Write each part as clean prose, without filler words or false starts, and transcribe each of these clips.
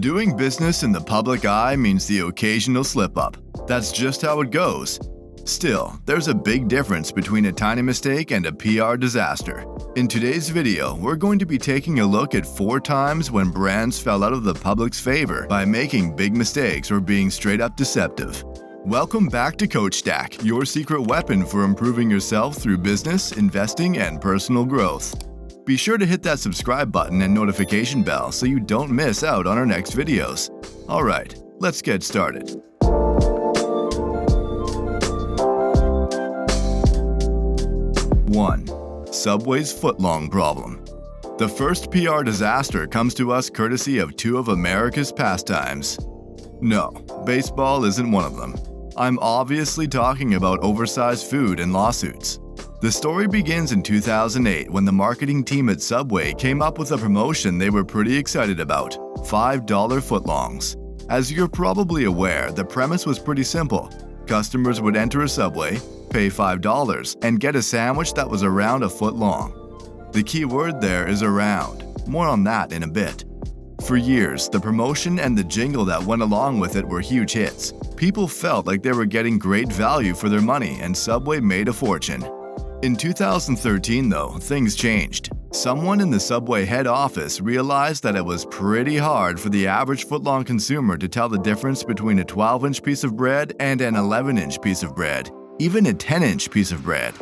Doing business in the public eye means the occasional slip-up. That's just how it goes. Still, there's a big difference between a tiny mistake and a PR disaster. In today's video, we're going to be taking a look at 4 times when brands fell out of the public's favor by making big mistakes or being straight-up deceptive. Welcome back to CoachStack, your secret weapon for improving yourself through business, investing, and personal growth. Be sure to hit that subscribe button and notification bell so you don't miss out on our next videos. Alright, let's get started. 1. Subway's footlong problem. The first PR disaster comes to us courtesy of 2 of America's pastimes. No, baseball isn't one of them. I'm obviously talking about oversized food and lawsuits. The story begins in 2008 when the marketing team at Subway came up with a promotion they were pretty excited about: $5 footlongs. As you're probably aware, the premise was pretty simple. Customers would enter a Subway, pay $5, and get a sandwich that was around a foot long. The key word there is around. More on that in a bit. For years, the promotion and the jingle that went along with it were huge hits. People felt like they were getting great value for their money, and Subway made a fortune. In 2013, though, things changed. Someone in the Subway head office realized that it was pretty hard for the average footlong consumer to tell the difference between a 12-inch piece of bread and an 11-inch piece of bread, even a 10-inch piece of bread.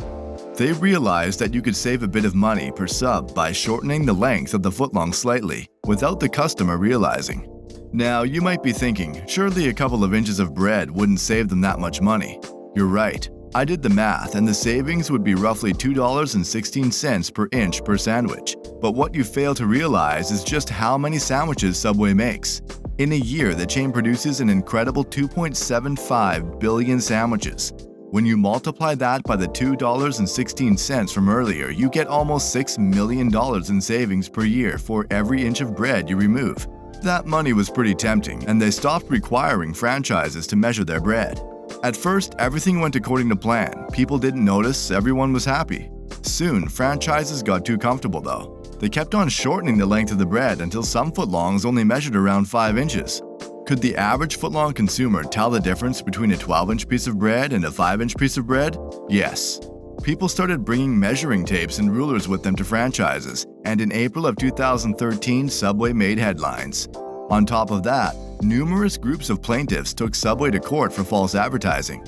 They realized that you could save a bit of money per sub by shortening the length of the footlong slightly, without the customer realizing. Now, you might be thinking, surely a couple of inches of bread wouldn't save them that much money. You're right. I did the math, and the savings would be roughly $2.16 per inch per sandwich. But what you fail to realize is just how many sandwiches Subway makes. In a year, the chain produces an incredible 2.75 billion sandwiches. When you multiply that by the $2.16 from earlier, you get almost $6 million in savings per year for every inch of bread you remove. That money was pretty tempting, and they stopped requiring franchises to measure their bread. At first, everything went according to plan. People didn't notice, everyone was happy. Soon, franchises got too comfortable though. They kept on shortening the length of the bread until some footlongs only measured around 5 inches. Could the average footlong consumer tell the difference between a 12-inch piece of bread and a 5-inch piece of bread? Yes. People started bringing measuring tapes and rulers with them to franchises, and in April of 2013, Subway made headlines. On top of that, numerous groups of plaintiffs took Subway to court for false advertising.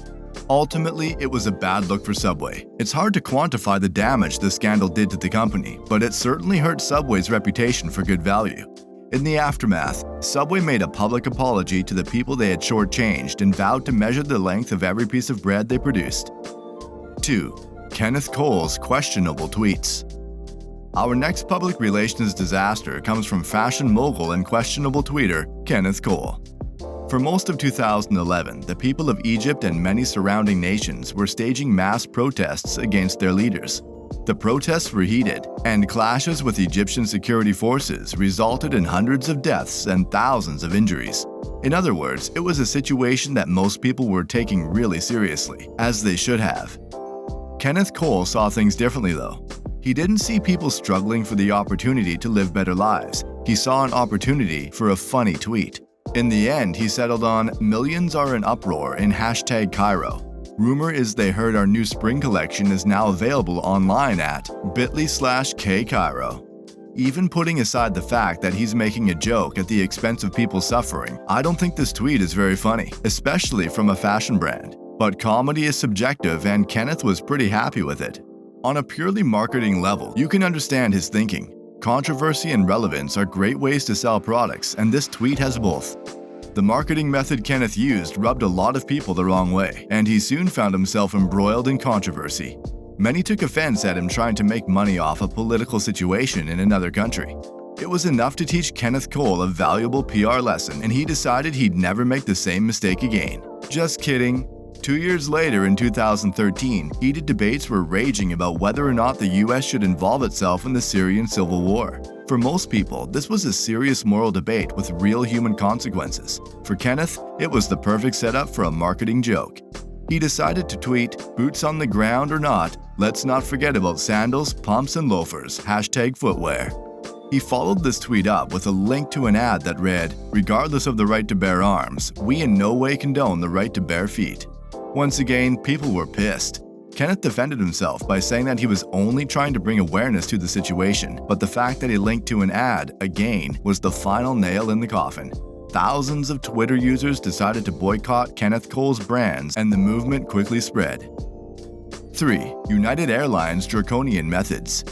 Ultimately, it was a bad look for Subway. It's hard to quantify the damage the scandal did to the company, but it certainly hurt Subway's reputation for good value. In the aftermath, Subway made a public apology to the people they had shortchanged and vowed to measure the length of every piece of bread they produced. 2. Kenneth Cole's questionable tweets. Our next public relations disaster comes from fashion mogul and questionable tweeter Kenneth Cole. For most of 2011, the people of Egypt and many surrounding nations were staging mass protests against their leaders. The protests were heated, and clashes with Egyptian security forces resulted in hundreds of deaths and thousands of injuries. In other words, it was a situation that most people were taking really seriously, as they should have. Kenneth Cole saw things differently though. He didn't see people struggling for the opportunity to live better lives. He saw an opportunity for a funny tweet. In the end, he settled on "Millions are in uproar" in #Cairo. Rumor is they heard our new spring collection is now available online at bit.ly/kcairo. Even putting aside the fact that he's making a joke at the expense of people suffering, I don't think this tweet is very funny, especially from a fashion brand. But comedy is subjective, and Kenneth was pretty happy with it. On a purely marketing level, you can understand his thinking. Controversy and relevance are great ways to sell products, and this tweet has both. The marketing method Kenneth used rubbed a lot of people the wrong way, and he soon found himself embroiled in controversy. Many took offense at him trying to make money off a political situation in another country. It was enough to teach Kenneth Cole a valuable PR lesson, and he decided he'd never make the same mistake again. Just kidding. 2 years later, in 2013, heated debates were raging about whether or not the US should involve itself in the Syrian civil war. For most people, this was a serious moral debate with real human consequences. For Kenneth, it was the perfect setup for a marketing joke. He decided to tweet, "Boots on the ground or not, let's not forget about sandals, pumps, and loafers, #footwear." He followed this tweet up with a link to an ad that read, "Regardless of the right to bear arms, we in no way condone the right to bare feet." Once again, people were pissed. Kenneth defended himself by saying that he was only trying to bring awareness to the situation, but the fact that he linked to an ad, again, was the final nail in the coffin. Thousands of Twitter users decided to boycott Kenneth Cole's brands, and the movement quickly spread. 3. United Airlines draconian methods.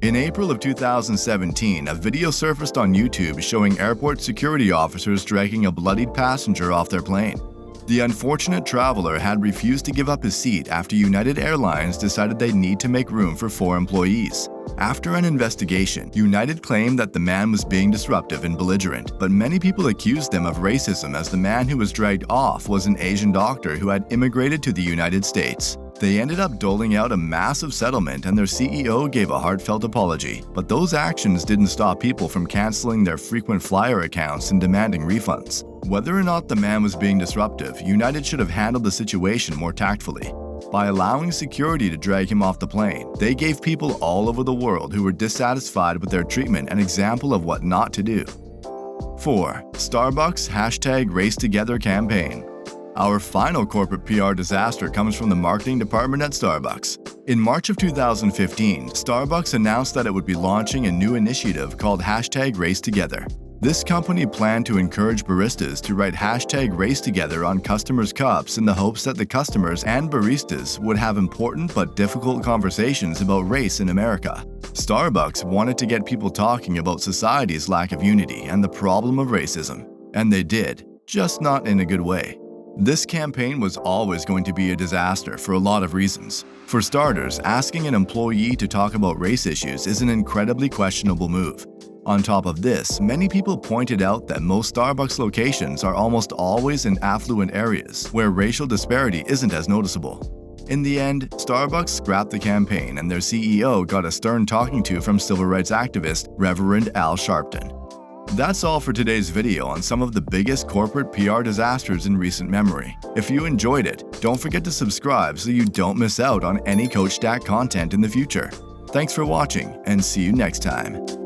In April of 2017, a video surfaced on YouTube showing airport security officers dragging a bloodied passenger off their plane. The unfortunate traveler had refused to give up his seat after United Airlines decided they need to make room for 4 employees. After an investigation, United claimed that the man was being disruptive and belligerent, but many people accused them of racism as the man who was dragged off was an Asian doctor who had immigrated to the United States. They ended up doling out a massive settlement and their CEO gave a heartfelt apology, but those actions didn't stop people from canceling their frequent flyer accounts and demanding refunds. Whether or not the man was being disruptive, United should have handled the situation more tactfully. By allowing security to drag him off the plane, they gave people all over the world who were dissatisfied with their treatment an example of what not to do. 4. Starbucks #RaceTogether campaign. Our final corporate PR disaster comes from the marketing department at Starbucks. In March of 2015, Starbucks announced that it would be launching a new initiative called #RaceTogether. This company planned to encourage baristas to write #RaceTogether on customers' cups in the hopes that the customers and baristas would have important but difficult conversations about race in America. Starbucks wanted to get people talking about society's lack of unity and the problem of racism. And they did, just not in a good way. This campaign was always going to be a disaster for a lot of reasons. For starters, asking an employee to talk about race issues is an incredibly questionable move. On top of this, many people pointed out that most Starbucks locations are almost always in affluent areas where racial disparity isn't as noticeable. In the end, Starbucks scrapped the campaign and their CEO got a stern talking to from civil rights activist Reverend Al Sharpton. That's all for today's video on some of the biggest corporate PR disasters in recent memory. If you enjoyed it, don't forget to subscribe so you don't miss out on any Coach Stack content in the future. Thanks for watching and see you next time.